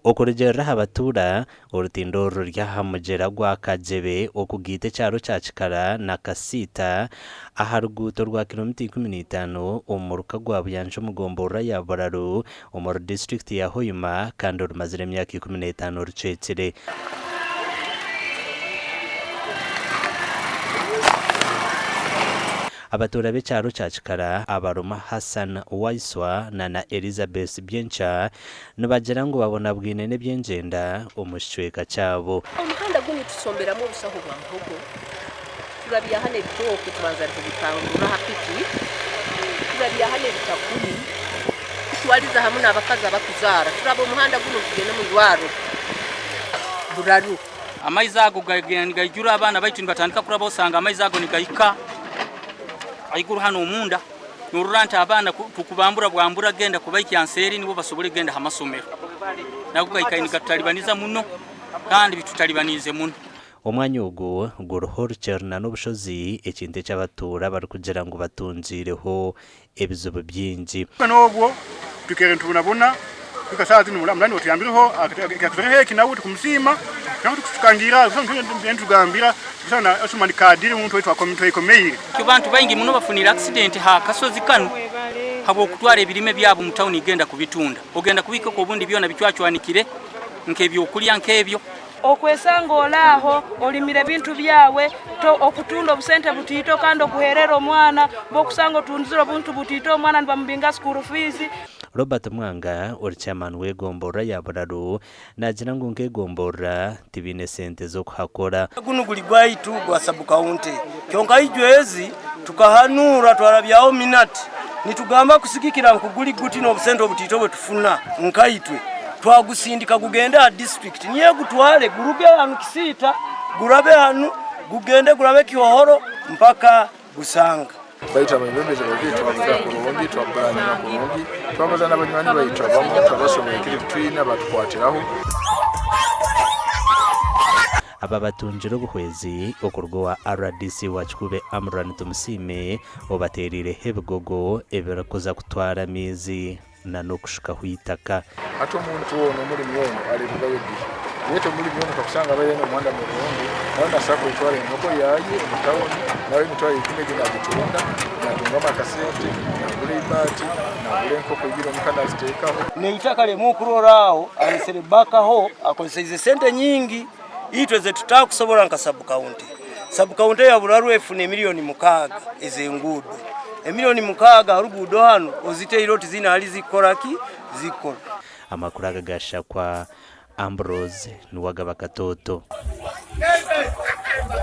okurejera abatura urutindo ruryahamugera gwa Kajebe okugite cyaro cya Kikara na Kasita aharuguto rwa kilomita 15 umuruka gwa Buyanja mugombora ya Bararu umur district ya Hoima kandi rumazire myaka 15 rucecere. Abatura b'ecyaro cya Kikara abaruma Hassan Waiswa na Elizabeth Biencha nibagera ngo babona bwinene by'engenda umushweka cyabo. Umuhanda guni tusomberamo ubusaho bwa mvugo turabiya hane bitoko tubanza kubitangura hapiki turabiya hane bitakuni twariza hamwe n'abakaza bakuzara turabo umuhanda guni kugenda mu Rwaro Buraru amayizago gajura abana baitu batandika kuraba usanga amayizago ni gayika ayiguru hano umunda nururanta abana tukubambura bwambura genda kubayiki anseri nibo basobole genda hamasomero nakuga ikayini gatalibaniza muno kandi bitutalibanize muno. Omwanya ugo guruhorcerna n'ubushozi ekinte cy'abatura bari kugira ngo batunzireho ebizobo byinji nobwo tukere tubona tukasazi n'umulamulani otiyambiriho akatore kinawo tukumsima kandi tukangira tugambira sana asumani kadiri umuntu wetwa komite ikomeye kubantu bayingi muno bafunira accident ha kasozi kanu habo kutwara ebirime byabo mu town igenda kubitunda ogenda kubika ko bundi byona bichwachwanikire nkebyo kulya nkebyo okwesanga olaho olimire bintu byawe to okutunda obusente butito kandi okuherera omwana bokusanga otunzira buntu butito omwana nibamubinga school fees. Robert Mwanga uri chairman wegombora ya Bararu nagira ngo ngegombora tibine sente zo kuhakora guno guli gwaitu gwa sub county kyonka ijwezi tukahanura twarabyaho minati nitugamba kusikikira nkuguli guti no busente obutito bwe tufuna nkaitwe twagusindika kugenda district niye gutwale guruge hanu Kisita gurabe hanu gugende gurabe Kihohoro mpaka Gusanga baita abembeje bagiye twavuga ku ruhongi twabana na ku ruhongi twabaza n'abanywanyi bayita bamwe twabasomeye kiri twina batwatiraho aba batunjiro buhwezi okurgo wa RDC wachukube Amran Tumusime obaterire hebugogo eberakoza kutwara mizi na nokushika huitaka ato muntu wono muri myono ari bugabedi yeto muri myono kakusanga bayene mwanda mu ruhongi naona sako itware ngoko yaye mutawoni nawe mitwaye ikimege na gitunda na tungama kasete na kule ibati na kule nkoko ibiro mukana zitekaho ne itakale mukurorao aliserebakaho akonseize sente nyingi itweze tutakusobora nka sub county ya Bularu efune milioni mukaga ezengudo emilioni mukaga harugudo hano ozite iroti zina ali zikoraki zikora amakuru gasha kwa Ambrose Nuwagaba Katoto.